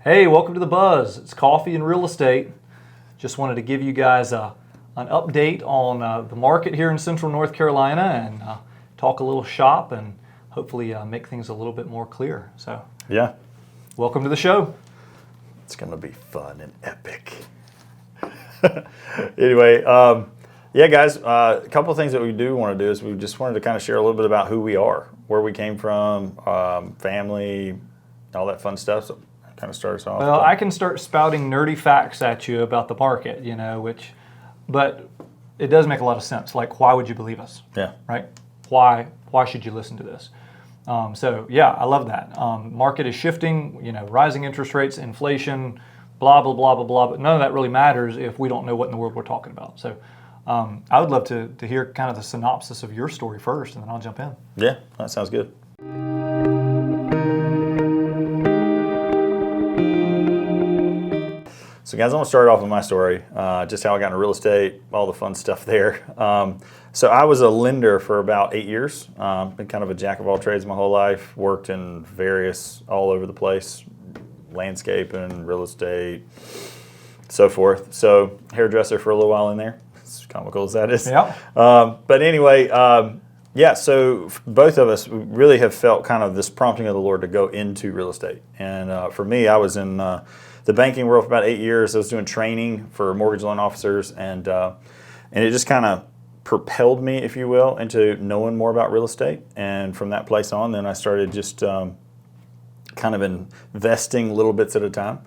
Hey, welcome to The Buzz. It's coffee and real estate. Just wanted to give you guys an update on the market here in Central North Carolina and talk a little shop and hopefully make things a little bit more clear. So, Yeah, welcome to the show. it's going to be fun and epic. Anyway, yeah, guys, a couple of things that we do want to do is we just wanted to kind of share a little bit about who we are, where we came from, family, all that fun stuff. So kind of starts off. Well, I can start spouting nerdy facts at you about the market, but it does make a lot of sense. Like, why would you believe us? Yeah. Right? Why should you listen to this? So yeah, I love that. Market is shifting, rising interest rates, inflation, blah, blah, blah, blah, blah, but none of that really matters if we don't know what in the world we're talking about. So I would love to hear kind of the synopsis of your story first, and then I'll jump in. Yeah, that sounds good. So guys, I want to start off with my story, just how I got into real estate, all the fun stuff there. So I was a lender for about 8 years, been kind of a jack of all trades my whole life, worked in various, all over the place, landscaping, real estate, so forth. So hairdresser for a little while in there, as comical as that is. Yeah. But anyway, yeah, so both of us really have felt kind of this prompting of the Lord to go into real estate. And for me, I was in the banking world for about 8 years. I was doing training for mortgage loan officers, and it just kind of propelled me, if you will, into knowing more about real estate. And from that place on, then I started just kind of investing little bits at a time.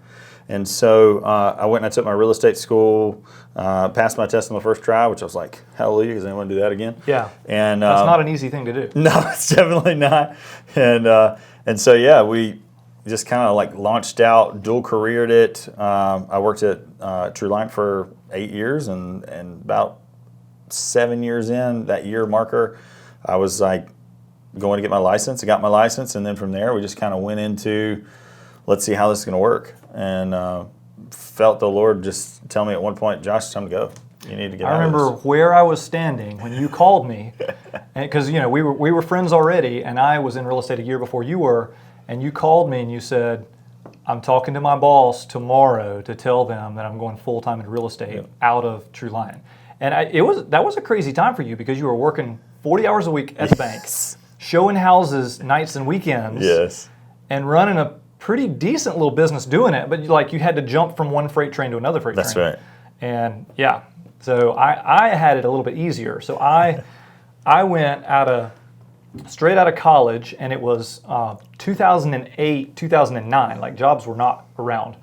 And so I went and I took my real estate school, passed my test on the first try, which I was like, hallelujah, because I didn't want to do that again. Yeah, and that's not an easy thing to do. No, it's definitely not. And so, yeah, we just kind of like launched out, dual careered it. I worked at True Line for 8 years, and about 7 years in, that year marker, I was like going to get my license. I got my license, and then from there, we just kind of went into, let's see how this is going to work. And felt the Lord just tell me at one point, Josh, it's time to go. You need to get out of this. I remember where I was standing when you called me, because we were friends already, and I was in real estate a year before you were, and you called me and you said, I'm talking to my boss tomorrow to tell them that I'm going full-time in real estate out of True Line. And that was a crazy time for you because you were working 40 hours a week at the bank, showing houses nights and weekends, and running a pretty decent little business doing it, but you had to jump from one freight train to another freight train. That's right. And yeah, so I had it a little bit easier. So I went straight out of college, and it was 2008, 2009. Like, jobs were not around.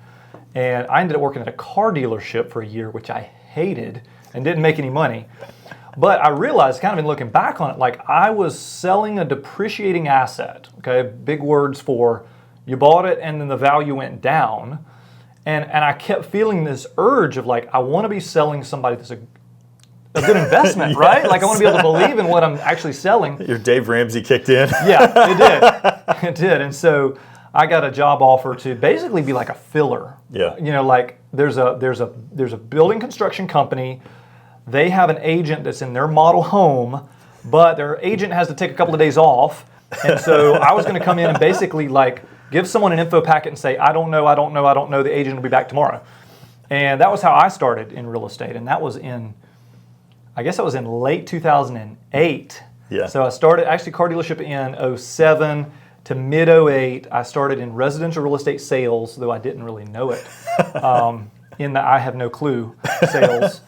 And I ended up working at a car dealership for a year, which I hated and didn't make any money. But I realized, kind of in looking back on it, like I was selling a depreciating asset, okay? Big words for you bought it and then the value went down. And I kept feeling this urge of like, I want to be selling somebody that's a good investment, right? Like I want to be able to believe in what I'm actually selling. Your Dave Ramsey kicked in. Yeah, it did. It did. And so I got a job offer to basically be like a filler. Yeah. Like there's a building construction company. They have an agent that's in their model home, but their agent has to take a couple of days off. And so I was going to come in and basically like give someone an info packet and say, I don't know, the agent will be back tomorrow. And that was how I started in real estate. And that was in late 2008. Yeah. So I started actually car dealership in 07 to mid 08. I started in residential real estate sales, though I didn't really know it. In the I have no clue sales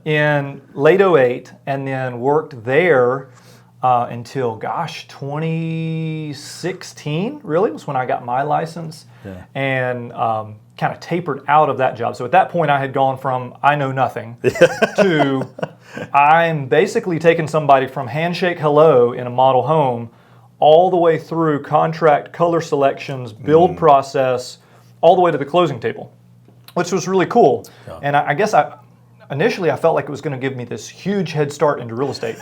in late 08, and then worked there until 2016 really was when I got my license. Yeah. And kind of tapered out of that job. So at that point I had gone from I know nothing to I'm basically taking somebody from handshake hello in a model home all the way through contract, color selections, build process, all the way to the closing table, which was really cool. Yeah. And I guess initially I felt like it was going to give me this huge head start into real estate.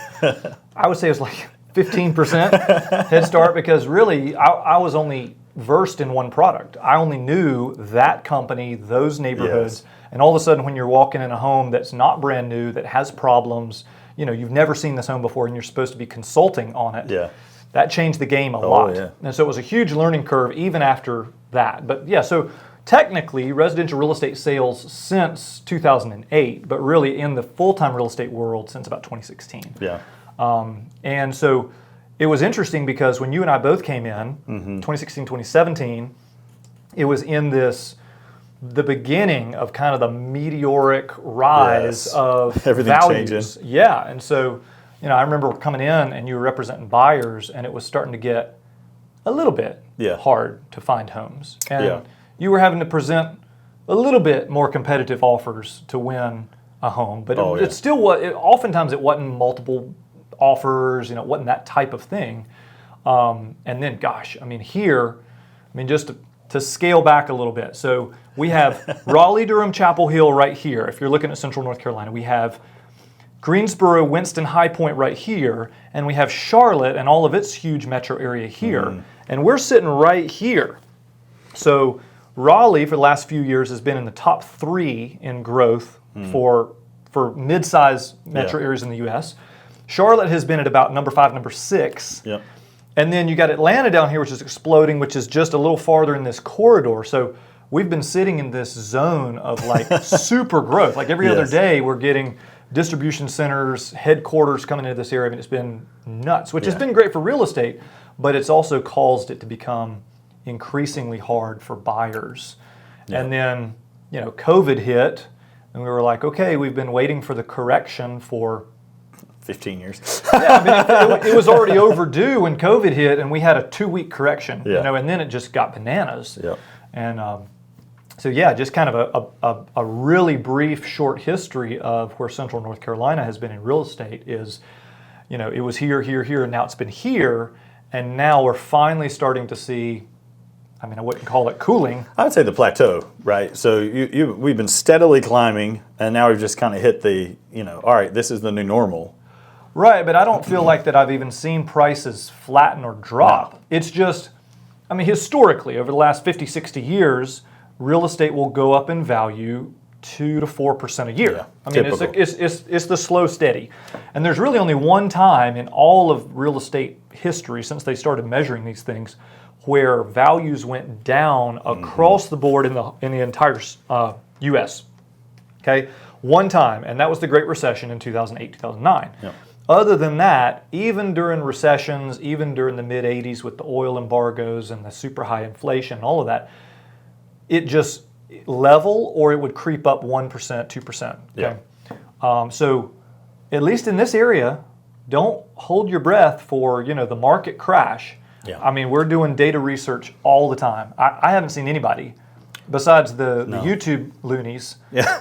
I would say it was like 15% head start because really I was only versed in one product. I only knew that company, those neighborhoods, and all of a sudden when you're walking in a home that's not brand new, that has problems, you've never seen this home before and you're supposed to be consulting on it. Yeah. That changed the game a lot. Yeah. And so it was a huge learning curve even after that. But yeah, so technically residential real estate sales since 2008, but really in the full-time real estate world since about 2016. Yeah. And so it was interesting because when you and I both came in, 2016, 2017, it was in the beginning of kind of the meteoric rise of everything values. changing. Yeah, and so, I remember coming in and you were representing buyers, and it was starting to get a little bit hard to find homes. And you were having to present a little bit more competitive offers to win a home. But it still was, oftentimes it wasn't multiple offers, it wasn't that type of thing. And then, here, just to scale back a little bit. So we have Raleigh, Durham, Chapel Hill right here. If you're looking at Central North Carolina, we have Greensboro, Winston, High Point right here, and we have Charlotte and all of its huge metro area here. And we're sitting right here. So Raleigh, for the last few years, has been in the top 3 in growth for mid-size metro areas in the U.S. Charlotte has been at about number 5, number 6. Yep. And then you got Atlanta down here, which is exploding, which is just a little farther in this corridor. So we've been sitting in this zone of like super growth. Like every other day, we're getting distribution centers, headquarters coming into this area. It's been nuts, which has been great for real estate, but it's also caused it to become increasingly hard for buyers. And then, COVID hit, and we were like, okay, we've been waiting for the correction for 15 years. it was already overdue when COVID hit, and we had a 2-week correction, and then it just got bananas. Yeah. And just kind of a really brief, short history of where Central North Carolina has been in real estate is, it was here, and now it's been here, and now we're finally starting to see, I wouldn't call it cooling. I would say the plateau, right? So we've been steadily climbing, and now we've just kind of hit the, all right, this is the new normal. Right, but I don't feel like that I've even seen prices flatten or drop. No. It's just, historically, over the last 50, 60 years, real estate will go up in value 2 to 4% a year. Yeah, it's the slow steady. And there's really only one time in all of real estate history since they started measuring these things where values went down across the board in the entire U.S. Okay, one time, and that was the Great Recession in 2008, 2009. Yeah. Other than that, even during recessions, even during the mid-'80s with the oil embargoes and the super high inflation, all of that, it just level or it would creep up 1%, 2%. Okay? Yeah. So at least in this area, don't hold your breath for the market crash. Yeah. We're doing data research all the time. I haven't seen anybody besides the YouTube loonies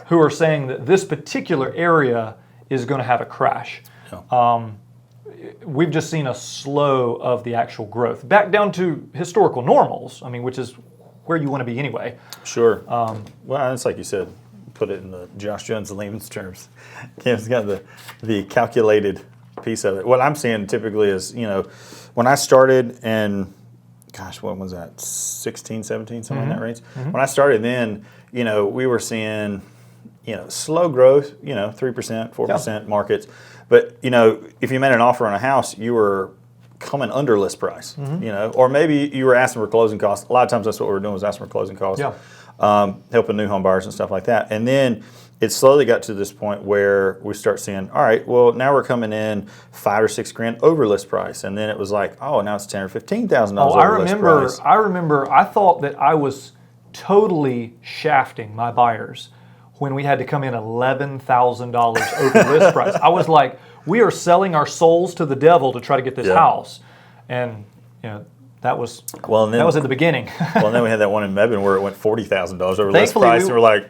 who are saying that this particular area is going to have a crash. We've just seen a slow of the actual growth back down to historical normals. Which is where you want to be anyway. Sure. Well, it's like you said, put it in the Josh Jones layman's terms. It's got the calculated piece of it. What I'm seeing typically is, when I started in, what was that, 16, 17, something in that range? When I started then, we were seeing, slow growth, 3%, 4% markets. But, if you made an offer on a house, you were coming under list price, or maybe you were asking for closing costs. A lot of times that's what we were doing was asking for closing costs, helping new home buyers and stuff like that. And then it slowly got to this point where we start seeing, all right, well, now we're coming in $5,000 or $6,000 over list price. And then it was like, oh, now it's $10,000 or $15,000 over list price. I remember I thought that I was totally shafting my buyers when we had to come in $11,000 over list price. I was like, we are selling our souls to the devil to try to get this house. And, that was at the beginning. Well, and then we had that one in Mebane where it went $40,000 over list price. And we're like,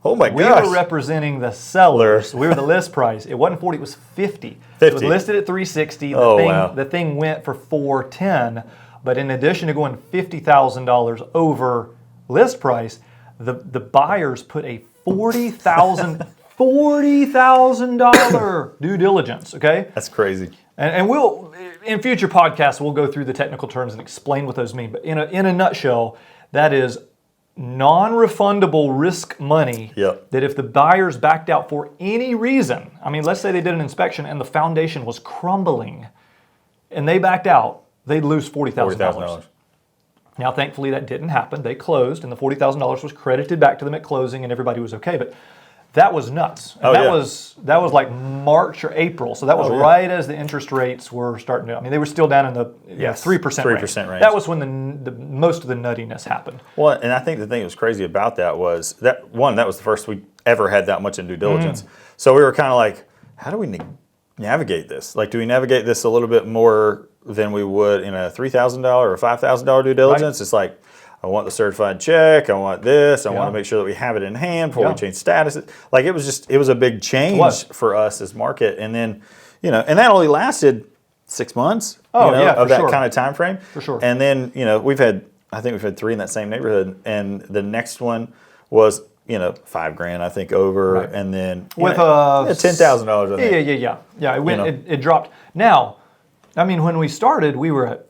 oh my gosh. We were representing the sellers. We were the list price. It wasn't 40, it was 50. It was listed at 360. The thing went for 410. But in addition to going $50,000 over list price, the buyers put a $40,000 due diligence, okay? That's crazy. And we'll, in future podcasts, we'll go through the technical terms and explain what those mean. But in a nutshell, that is non-refundable risk money that if the buyers backed out for any reason, let's say they did an inspection and the foundation was crumbling and they backed out, they'd lose $40,000. Now, thankfully, that didn't happen. They closed, and the $40,000 was credited back to them at closing, and everybody was okay. But that was nuts. And that was like March or April. So that was right as the interest rates were starting to. I mean, they were still down in the 3% range. That was when the most of the nuttiness happened. Well, and I think the thing that was crazy about that was that was the first we ever had that much in due diligence. So we were kind of like, how do we navigate this? Like, do we navigate this a little bit more than we would in a $3,000 or $5,000 due diligence? Right. It's like, I want the certified check. I want this. I want to make sure that we have it in hand before we change status. Like, it was a big change for us as market. And then, and that only lasted 6 months of that kind of time frame. For sure. And then, I think we've had 3 in that same neighborhood. And the next one was, $5,000, I think, over. Right. And then with $10,000, I think. Yeah. It dropped. Now, I mean, when we started, we were at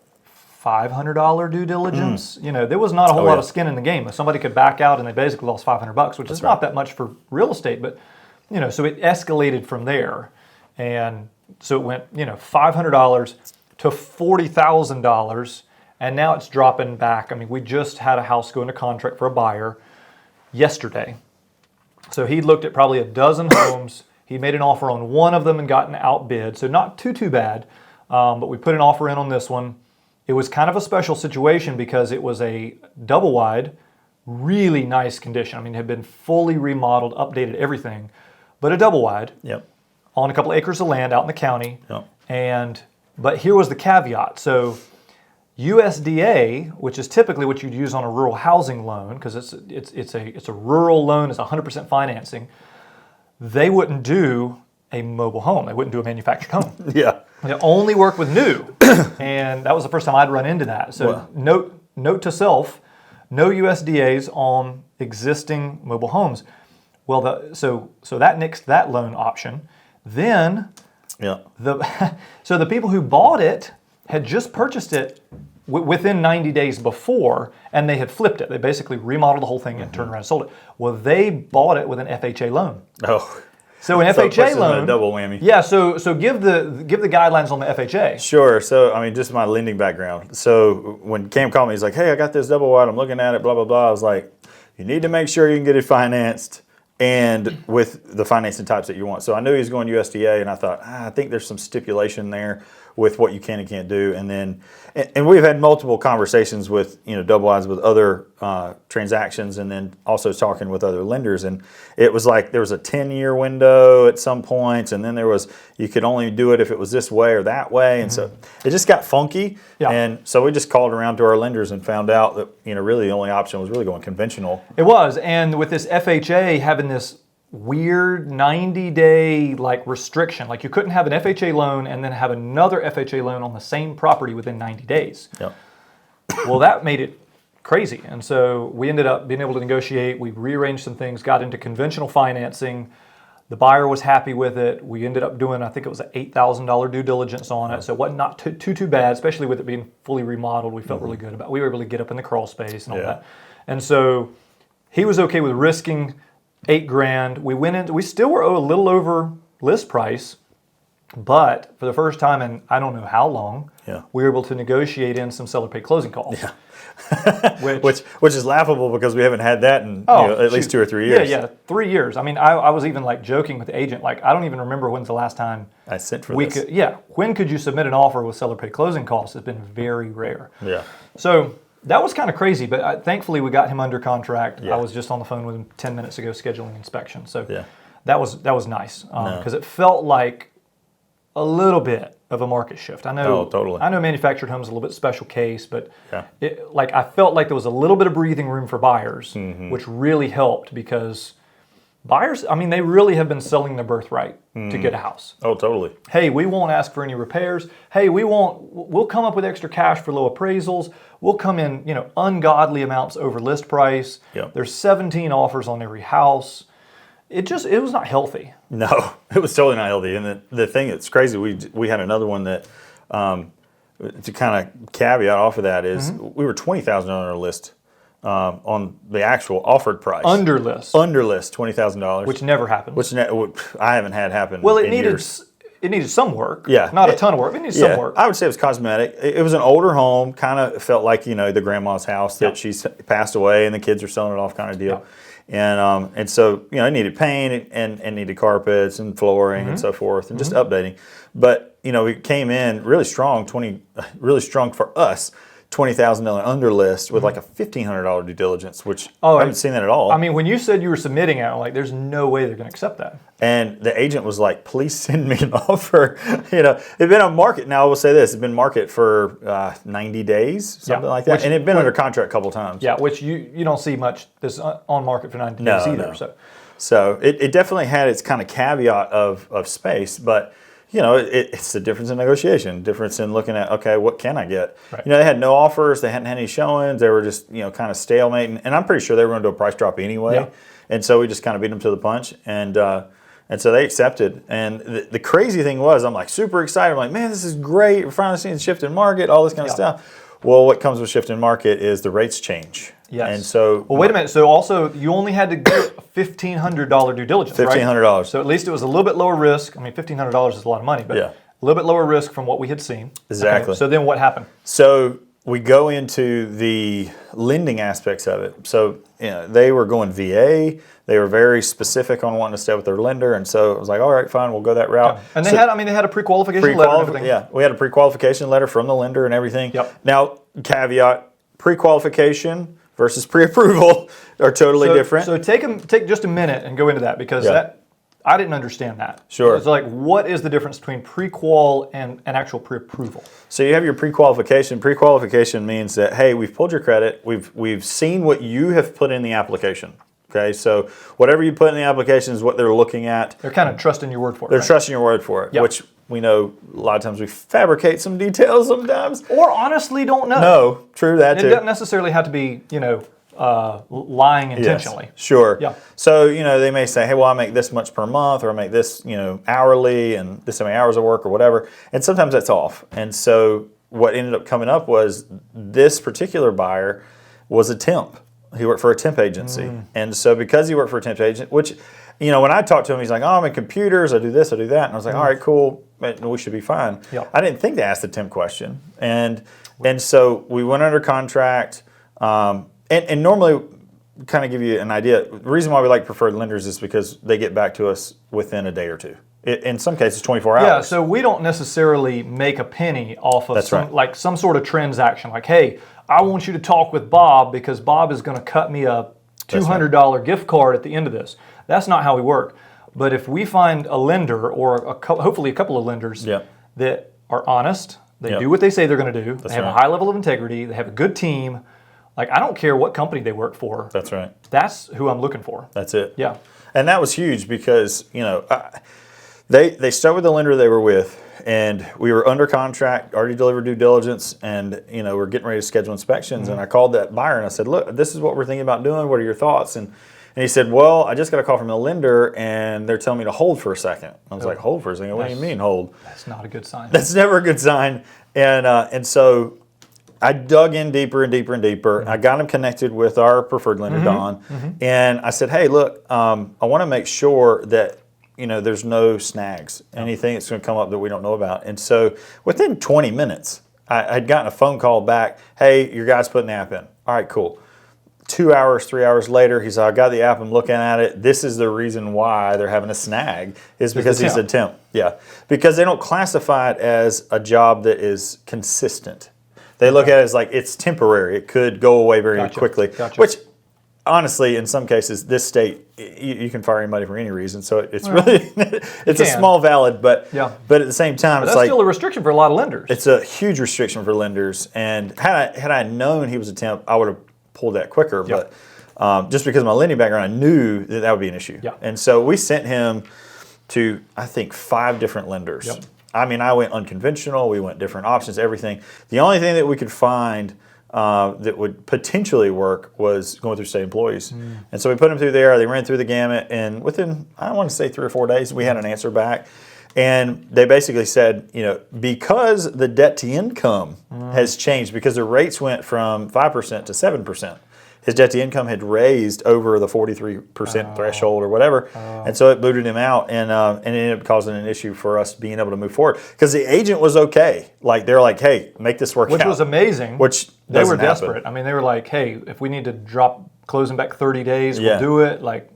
$500 due diligence. There was not a whole lot of skin in the game. If somebody could back out and they basically lost $500, which is not that much for real estate, but so it escalated from there, and so it went $500 to $40,000, and now it's dropping back. I mean, we just had a house go into contract for a buyer yesterday, so he looked at probably a dozen homes. He made an offer on one of them and gotten outbid, so not too bad. But we put an offer in on this one. It was kind of a special situation because it was a double wide, really nice condition. I mean, it had been fully remodeled, updated, everything, but a double wide on a couple acres of land out in the county. But here was the caveat. So USDA, which is typically what you'd use on a rural housing loan, because it's a rural loan, it's 100% financing, they wouldn't do a mobile home. They wouldn't do a manufactured home. They only work with new, and that was the first time I'd run into that. So note to self, no USDAs on existing mobile homes. Well, so that nixed that loan option. Then the people who bought it had just purchased it within 90 days before, and they had flipped it. They basically remodeled the whole thing and turned around and sold it. Well, they bought it with an FHA loan. So an FHA loan, a double whammy. Yeah. So give the guidelines on the FHA. Sure. So I mean, just my lending background. So when Cam called me, he's like, "Hey, I got this double wide. I'm looking at it. Blah blah blah." I was like, "You need to make sure you can get it financed and with the financing types that you want." So I knew he was going USDA, and I thought, I think there's some stipulation there with what you can and can't do. And then, and we've had multiple conversations with double wides with other transactions, and then also talking with other lenders. And it was like there was a 10-year window at some points, and then there was you could only do it if it was this way or that way, and so it just got funky. And so we just called around to our lenders and found out that really the only option was really going conventional. It was, and with this FHA having this weird 90-day restriction, like you couldn't have an FHA loan and then have another FHA loan on the same property within 90 days. Well, that made it crazy, and so we ended up being able to negotiate. We rearranged some things, got into conventional financing. The buyer was happy with it. We ended up doing, I think it was an $8,000 due diligence on it, so it wasn't not too bad, especially with it being fully remodeled. We felt really good about it. We were able to get up in the crawl space and all that, and so he was okay with risking $8,000. We went into, we still were a little over list price, but for the first time in I don't know how long, we were able to negotiate in some seller paid closing costs. which is laughable because we haven't had that in at least 2 or 3 years. 3 years. I mean, I was even joking with the agent, I don't even remember when's the last time I sent for this. When could you submit an offer with seller paid closing costs? It's been very rare. So that was kind of crazy, but thankfully we got him under contract. I was just on the phone with him 10 minutes ago scheduling inspection. So that was nice because it felt like a little bit of a market shift. I know I know manufactured homes is a little bit special case, but I felt like there was a little bit of breathing room for buyers, which really helped because buyers, I mean, they really have been selling their birthright to get a house. Hey, we won't ask for any repairs. Hey, we'll come up with extra cash for low appraisals. We'll come in, ungodly amounts over list price. There's 17 offers on every house. It was not healthy. No, it was totally not healthy. And the thing that's crazy, we had another one that, to kind of caveat off of that is we were $20,000 on our list. On the actual offered price. Under list, $20,000. Which never happened. Which I haven't had happen Well, it in needed, years. it needed some work. Yeah. Not a ton of work. It needed some work. I would say it was cosmetic. It was an older home, kind of felt like, the grandma's house that she's passed away and the kids are selling it off kind of deal. And so, it needed paint and needed carpets and flooring and so forth and just updating. But, we came in really strong for us. $20,000 under list with like a $1,500 due diligence, which I haven't seen that at all. I mean, when you said you were submitting it, I'm like, there's no way they're going to accept that. And the agent was like, please send me an offer. It'd been on market. Now I will say this, it's been market for 90 days, something like that. And it'd been under contract a couple times. Yeah, which you don't see much that's on market for 90 days either. No. So it definitely had its kind of caveat of space, but it's the difference in negotiation, difference in looking at, okay, what can I get? Right. They had no offers, they hadn't had any showings, they were just, kind of stalemating, and I'm pretty sure they were going to do a price drop anyway. Yeah. And so we just kind of beat them to the punch, and so they accepted. And the crazy thing was, I'm like super excited. I'm like, man, this is great. We're finally seeing a shift in market, all this kind of stuff. Well, what comes with shift in market is the rates change. Yes. And so, well, wait a minute. So also, you only had to get a $1,500 due diligence, right? $1,500. So at least it was a little bit lower risk. I mean, $1,500 is a lot of money, but a little bit lower risk from what we had seen. Exactly. Okay, so then what happened? So we go into the lending aspects of it. So they were going VA. They were very specific on wanting to stay with their lender, and so it was like, all right, fine, we'll go that route. Yeah. And they had a pre-qualification letter and everything. Yeah, we had a pre-qualification letter from the lender and everything. Yep. Now, caveat: pre-qualification versus pre-approval are totally different. So take just a minute and go into that, because I didn't understand that. Sure. It's like, what is the difference between pre-qual and actual pre-approval? So you have your pre-qualification. Pre-qualification means that, hey, we've pulled your credit. We've seen what you have put in the application. Okay, so whatever you put in the application is what they're looking at. They're kind of trusting your word for it. They're trusting your word for it, which we know a lot of times we fabricate some details sometimes. Or honestly don't know. No, true, that too. It doesn't necessarily have to be, lying intentionally. Yes, sure. Yeah. So, they may say, hey, well, I make this much per month, or I make this, hourly, and this many hours of work or whatever. And sometimes that's off. And so what ended up coming up was this particular buyer was a temp. He worked for a temp agency. And so because he worked for a temp agent, which, when I talked to him, he's like, oh, I'm in computers, I do this, I do that. And I was like, all right, cool, we should be fine. Yep. I didn't think to ask the temp question. And so we went under contract. And normally, kind of give you an idea, the reason why we like preferred lenders is because they get back to us within a day or two. In some cases, 24 hours. Yeah, so we don't necessarily make a penny off of some sort of transaction. Like, hey, I want you to talk with Bob because Bob is going to cut me a $200 gift card at the end of this. That's not how we work. But if we find a lender, or hopefully a couple of lenders that are honest, they do what they say they're going to do, they have a high level of integrity, they have a good team. Like, I don't care what company they work for. That's right. That's who I'm looking for. That's it. Yeah. And that was huge because, they stuck with the lender they were with, and we were under contract, already delivered due diligence, and, we're getting ready to schedule inspections. And I called that buyer and I said, look, this is what we're thinking about doing. What are your thoughts? And he said, well, I just got a call from the lender, and they're telling me to hold for a second. I was like, hold for a second? What do you mean hold? That's not a good sign. That's never a good sign. And so I dug in deeper and deeper and deeper. I got him connected with our preferred lender, Don. And I said, hey, look, I want to make sure that, there's no snags, anything that's going to come up that we don't know about. And so within 20 minutes, I'd gotten a phone call back, hey, your guy's putting the app in. All right, cool. 2 hours, 3 hours later, he said, I got the app, I'm looking at it. This is the reason why they're having a snag, is because he's a temp. Yeah, because they don't classify it as a job that is consistent. They look at it as like it's temporary. It could go away very quickly, which honestly, in some cases, this state, you can fire anybody for any reason. So it's really, it's a small valid, but at the same time, it's that's still a restriction for a lot of lenders. It's a huge restriction for lenders. And had I known he was a temp, I would have pulled that quicker. But just because of my lending background, I knew that would be an issue. And so we sent him to, I think, 5 different lenders. I mean, I went unconventional. We went different options, everything. The only thing that we could find that would potentially work was going through state employees. And so we put them through there. They ran through the gamut. And within, I want to say 3 or 4 days, we had an answer back. And they basically said, because the debt to income has changed, because the rates went from 5% to 7%. his debt to income had raised over the 43% threshold or whatever, and so it booted him out, and it ended up causing an issue for us being able to move forward because the agent was okay. Like they're like, hey, make this work out. Which was amazing. Which they were doesn't desperate. happen. I mean, they were like, hey, if we need to drop closing back 30 days, we'll do it. Like,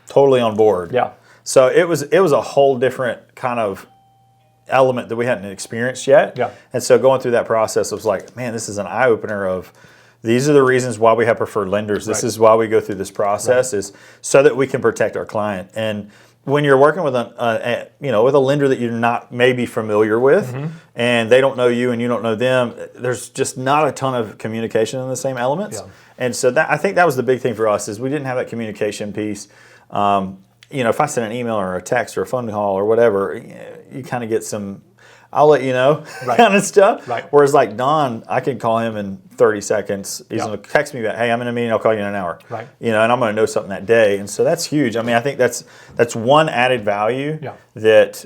totally on board. Yeah. So it was a whole different kind of element that we hadn't experienced yet. Yeah. And so going through that process, it was like, man, this is an eye opener of these are the reasons why we have preferred lenders. This is why we go through this process is so that we can protect our client. And when you're working with with a lender that you're not maybe familiar with, and they don't know you and you don't know them, there's just not a ton of communication in the same elements. Yeah. And so I think that was the big thing for us is we didn't have that communication piece. If I send an email or a text or a phone call or whatever, you kind of get some, I'll let you know kind of stuff. Right. Whereas like Don, I can call him in 30 seconds. He's going to text me back, hey, I'm in a meeting, I'll call you in an hour. Right. And I'm going to know something that day. And so that's huge. I mean, I think that's one added value that,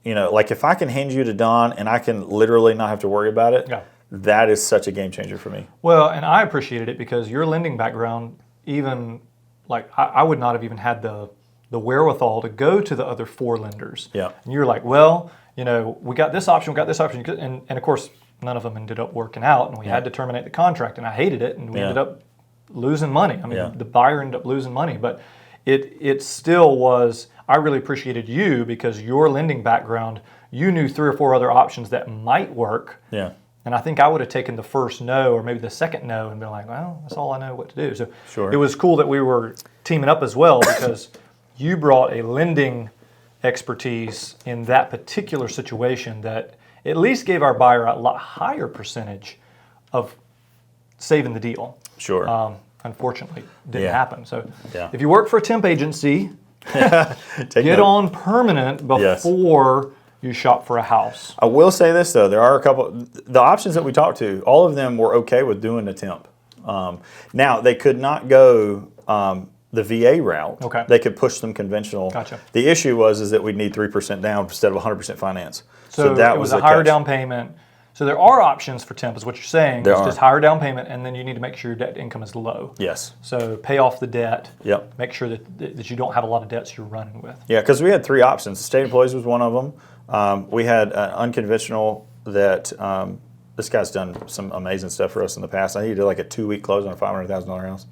like if I can hand you to Don and I can literally not have to worry about it, that is such a game changer for me. Well, and I appreciated it because your lending background, even like I would not have even had the wherewithal to go to the other 4 lenders. Yeah. And you're like, well, we got this option, and of course, none of them ended up working out, and we had to terminate the contract, and I hated it, and we ended up losing money. I mean, the buyer ended up losing money, but it still was. I really appreciated you because your lending background, you knew 3 or 4 other options that might work. Yeah. And I think I would have taken the first no or maybe the second no and been like, well, that's all I know what to do. So it was cool that we were teaming up as well because you brought a lending expertise in that particular situation that at least gave our buyer a lot higher percentage of saving the deal. Sure. Unfortunately, didn't happen. So Yeah. if you work for a temp agency, Take get note. on permanent before you shop for a house. I will say this though, there are a couple, the options that we talked to, all of them were okay with doing a temp. Now they could not go the VA route. Okay. They could push them conventional. Gotcha. The issue was that we'd need 3% down instead of 100% finance. So that it was the a higher catch. down payment. So there are options for temp, is what you're saying. There it's are. just higher down payment, and then you need to make sure your debt to income is low. Yes. So pay off the debt. Yep. Make sure that you don't have a lot of debts you're running with. Yeah, because we had 3 options. State employees was one of them. We had unconventional that this guy's done some amazing stuff for us in the past. I think he did like a 2-week close on a $500,000 house.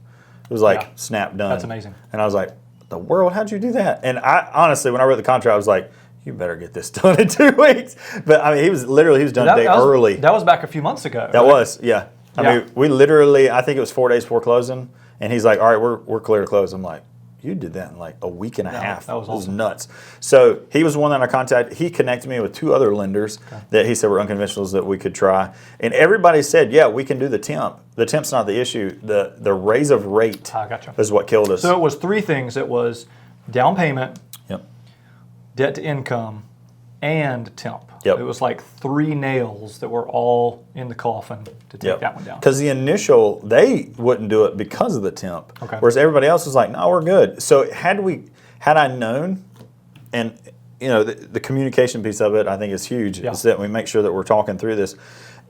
It was like snap done. That's amazing. And I was like, the world, how'd you do that? And I honestly, when I read the contract, I was like, you better get this done in 2 weeks. But I mean, he was done a day early. That was back a few months ago. That right? was, yeah. I mean, we literally, I think it was 4 days before closing, and he's like, all right, we're clear to close. I'm like, you did that in like a week and a half. That was awesome. It was nuts. So he was one that I contacted. He connected me with 2 other lenders that he said were unconventionals that we could try. And everybody said, yeah, we can do the temp. The temp's not the issue. The raise of rate Gotcha. is what killed us. So it was 3 things. It was down payment, Yep. debt to income, and temp. Yep. It was like 3 nails that were all in the coffin to take that one down. Because the initial, they wouldn't do it because of the temp. Okay. Whereas everybody else was like, no, we're good. So had I known, and the communication piece of it, I think is huge, is that we make sure that we're talking through this.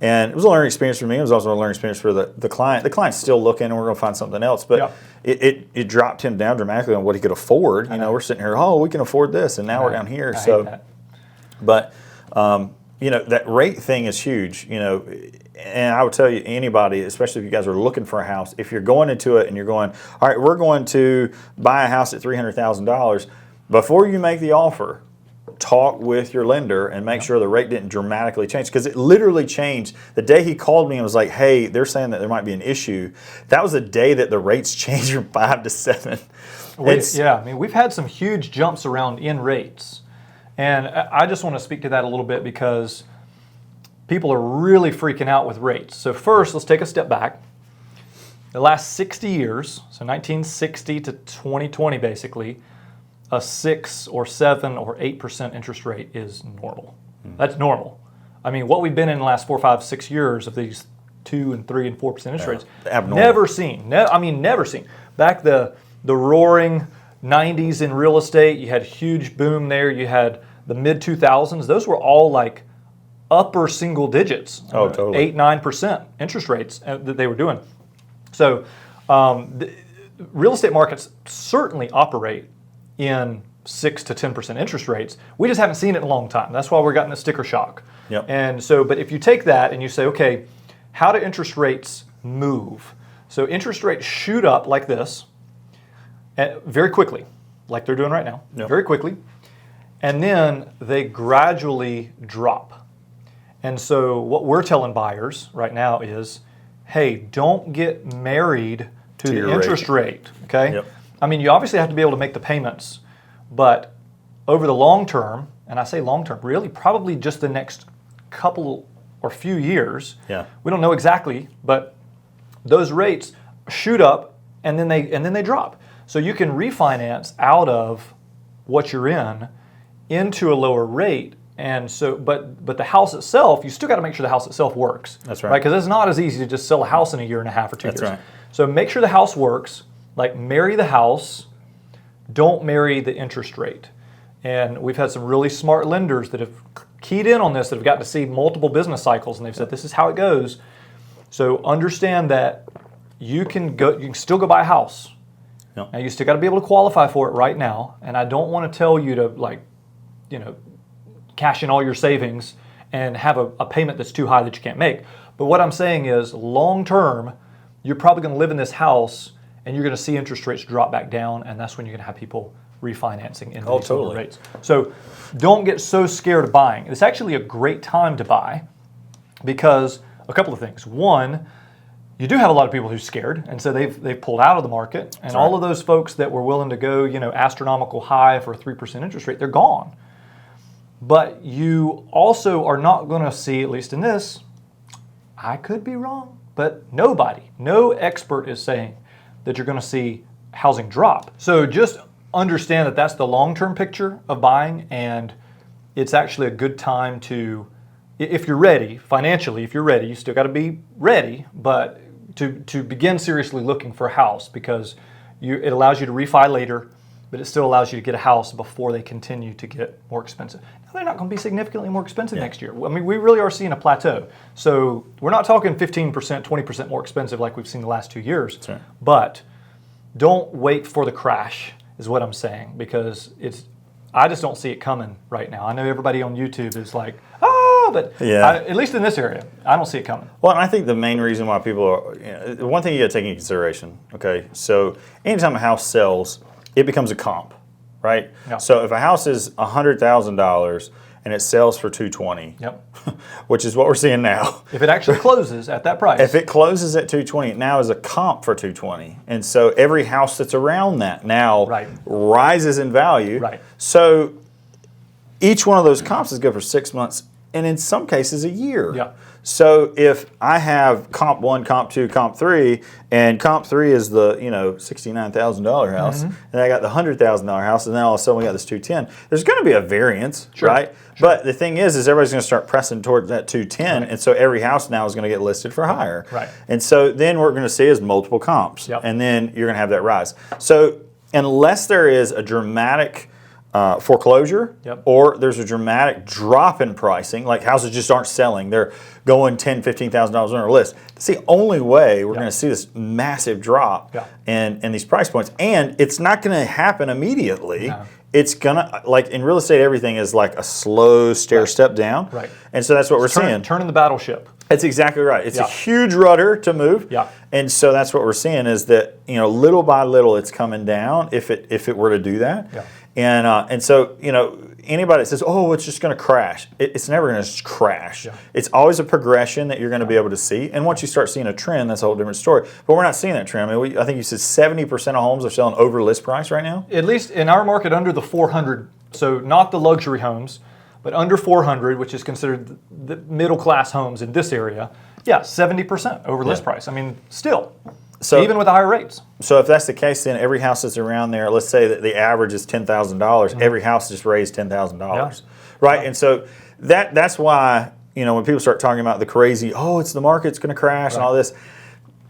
And it was a learning experience for me. It was also a learning experience for the client. The client's still looking, and we're going to find something else. But it dropped him down dramatically on what he could afford. We're sitting here, we can afford this, and now we're down here. I hate that. But that rate thing is huge. And I would tell you, anybody, especially if you guys are looking for a house, if you're going into it and you're going, all right, we're going to buy a house at $300,000, before you make the offer, talk with your lender and make sure the rate didn't dramatically change, because it literally changed. The day he called me and was like, hey, they're saying that there might be an issue, that was the day that the rates changed from 5 to 7. I mean, we've had some huge jumps around in rates. And I just want to speak to that a little bit because people are really freaking out with rates. So first, let's take a step back. The last 60 years, so 1960 to 2020 basically, a 6 or 7 or 8% interest rate is normal. That's normal. I mean, what we've been in the last 4, 5, 6 years of these 2 and 3 and 4% interest rates, abnormal. never seen. Never seen. Back the roaring 90s in real estate, you had huge boom there. You had the mid 2000s. Those were all like upper single digits. Oh, totally. 8, 9% interest rates that they were doing. So Real estate markets certainly operate in 6 to 10% interest rates. We just haven't seen it in a long time. That's why we're getting the sticker shock. Yep. And so, but if you take that and you say, okay, how do interest rates move? So interest rates shoot up like this very quickly, like they're doing right now, Yep. very quickly. And then they gradually drop. And so what we're telling buyers right now is, hey, don't get married to the your interest rate, okay? Yep. I mean, you obviously have to be able to make the payments, but over the long term, and I say long term, really probably just the next couple or few years, Yeah. we don't know exactly, but those rates shoot up and then they drop. So you can refinance out of what you're in into a lower rate. And so, but the house itself, you still got to make sure the house itself works. That's right. Because it's not as easy to just sell a house in a year and a half or 2 years. That's right. So make sure the house works. Like marry the house, don't marry the interest rate. And we've had some really smart lenders that have keyed in on this, that have gotten to see multiple business cycles, and they've said this is how it goes. So understand that you can still go buy a house. Yep. Now you still got to be able to qualify for it right now. And I don't want to tell you to cash in all your savings and have a payment that's too high that you can't make. But what I'm saying is long term, you're probably going to live in this house and you're going to see interest rates drop back down, and that's when you're going to have people refinancing in these lower rates. So don't get so scared of buying. It's actually a great time to buy because a couple of things. One, you do have a lot of people who're scared, and so they've pulled out of the market, and all of those folks that were willing to go, astronomical high for a 3% interest rate, they're gone. But you also are not going to see, at least in this, I could be wrong, but no expert is saying that you're going to see housing drop. So just understand that that's the long-term picture of buying, and it's actually a good time to, if you're ready, financially, if you're ready, you still got to be ready, but to begin seriously looking for a house, because it allows you to refi later, but it still allows you to get a house before they continue to get more expensive. Now, they're not going to be significantly more expensive next year. I mean, we really are seeing a plateau. So we're not talking 15%, 20% more expensive like we've seen the last 2 years. That's right. But don't wait for the crash, is what I'm saying, because I just don't see it coming right now. I know everybody on YouTube is like, but at least in this area, I don't see it coming. Well, and I think the main reason why people are, one thing you got to take into consideration, okay? So anytime a house sells, it becomes a comp, right? Yeah. So if a house is $100,000 and it sells for $220,000, Yep. which is what we're seeing now. If it actually closes at that price. If it closes at $220,000, it now is a comp for $220,000. And so every house that's around that now rises in value. Right. So each one of those comps is good for 6 months, and in some cases a year. Yeah. So if I have comp 1, comp 2, comp 3, and comp 3 is the $69,000 house, and I got the $100,000 house, and then all of a sudden we got this $210,000. There's going to be a variance, right? Sure. But the thing is everybody's going to start pressing towards that $210,000, and so every house now is going to get listed for higher. Right. And so then what we're going to see is multiple comps, and then you're going to have that rise. So unless there is a dramatic foreclosure, or there's a dramatic drop in pricing, like houses just aren't selling, they're going $10,000, $15,000 on our list. That's the only way we're going to see this massive drop in these price points, and it's not going to happen immediately. No. It's gonna, like in real estate, everything is like a slow stair step down, and so that's what we're seeing. Turning the battleship. That's exactly right. It's a huge rudder to move, and so that's what we're seeing is that little by little it's coming down if it were to do that. And so, anybody that says, oh, it's just going to crash, it's never going to crash. It's always a progression that you're going to be able to see. And once you start seeing a trend, that's a whole different story. But we're not seeing that trend. I mean, I think you said 70% of homes are selling over list price right now? At least in our market, under the 400, so not the luxury homes, but under 400, which is considered the middle class homes in this area, 70% over list price. I mean, still. So even with the higher rates. So if that's the case, then every house that's around there, let's say that the average is $10,000, every house just raised $10,000, right? And so that's why when people start talking about the crazy, it's the market's going to crash and all this,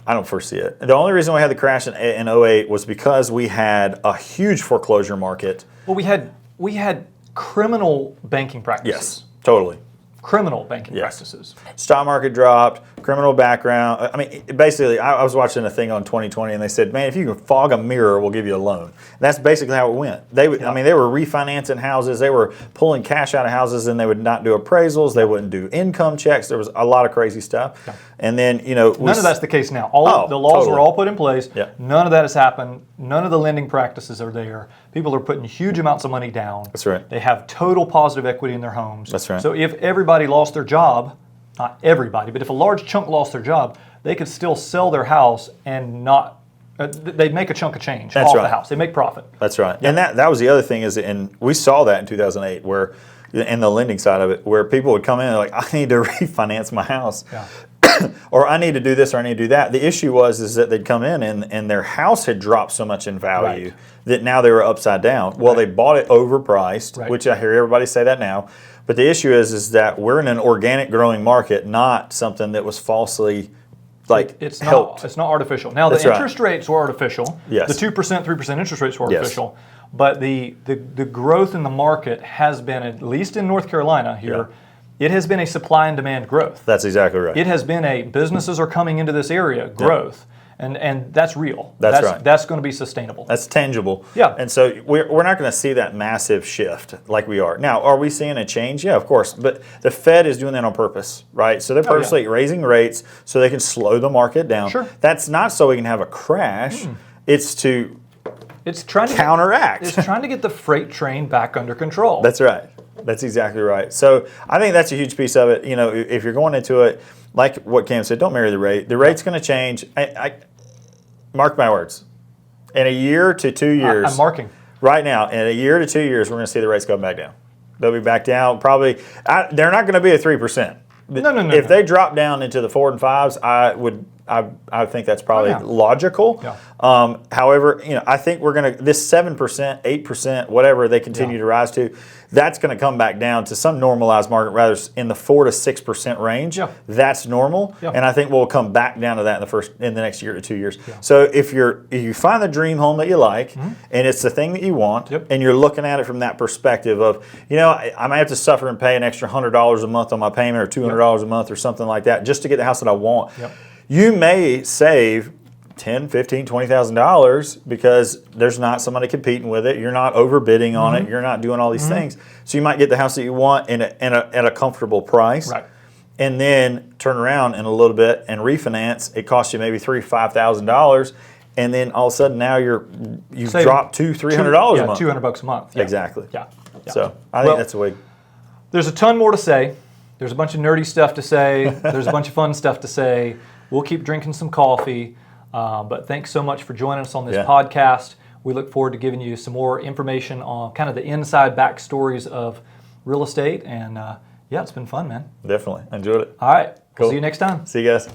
I don't foresee it. The only reason we had the crash in 2008 was because we had a huge foreclosure market. Well, we had criminal banking practices. Yes, totally. criminal banking Yes. practices. Stock market dropped, criminal background. I mean, basically, I was watching a thing on 2020, and they said, "Man, if you can fog a mirror, we'll give you a loan." And that's basically how it went. I mean, they were refinancing houses, they were pulling cash out of houses, and they would not do appraisals, they wouldn't do income checks. There was a lot of crazy stuff. And then, none of that's the case now. The laws totally. were all put in place. Yeah. None of that has happened. None of the lending practices are there. People are putting huge amounts of money down. That's right. They have total positive equity in their homes. That's right. So if everybody lost their job, not everybody, but if a large chunk lost their job, they could still sell their house and not. They'd make a chunk of change off the house. They make profit. That's right. And that was the other thing and we saw that in 2008 where, in the lending side of it, where people would come in and like, I need to refinance my house. Yeah. Or I need to do this or I need to do that. The issue is that they'd come in and their house had dropped so much in value that now they were upside down. Well, they bought it overpriced, which I hear everybody say that now. But the issue is that we're in an organic growing market, not something that was falsely it's helped. Not artificial. Now the interest rates were artificial. Yes. The 2%, 3% interest rates were artificial. But the growth in the market has been, at least in North Carolina here, it has been a supply and demand growth. That's exactly right. It has been a businesses are coming into this area growth. And that's real. That's right. That's going to be sustainable. That's tangible. Yeah. And so we're not going to see that massive shift like we are. Now, are we seeing a change? Yeah, of course. But the Fed is doing that on purpose, right? So they're purposely raising rates so they can slow the market down. Sure. That's not so we can have a crash. It's to trying to counteract. It's trying to get the freight train back under control. That's right. That's exactly right. So I think that's a huge piece of it. You know, if you're going into it, like what Cam said, don't marry the rate. The rate's going to change. I mark my words. In a year to 2 years. I'm marking. Right now, in a year to 2 years, we're going to see the rates go back down. They'll be back down. Probably, they're not going to be at 3%. No. If they drop down into the 4 and 5s, I think that's probably logical. Yeah. However, I think we're going to, this 7%, 8%, whatever they continue to rise to, that's going to come back down to some normalized market, rather in the 4 to 6% range. Yeah. That's normal, and I think we'll come back down to that in the next year to 2 years. Yeah. So if you find the dream home that you like, and it's the thing that you want, and you're looking at it from that perspective of, I might have to suffer and pay an extra $100 a month on my payment or $200 a month or something like that just to get the house that I want. You may save $10,000, $15,000, $20,000 because there's not somebody competing with it. You're not overbidding on it. You're not doing all these things. So you might get the house that you want at a comfortable price. Right. And then turn around in a little bit and refinance. It costs you maybe $3,000, $5,000, and then all of a sudden now you've dropped $200-$300 a month. $200 a month. Yeah. Exactly. Yeah. So I think that's the way. There's a ton more to say. There's a bunch of nerdy stuff to say. There's a bunch of fun stuff to say. We'll keep drinking some coffee. But thanks so much for joining us on this podcast. We look forward to giving you some more information on kind of the inside backstories of real estate. And it's been fun, man. Definitely. Enjoyed it. All right. Cool. We'll see you next time. See you guys.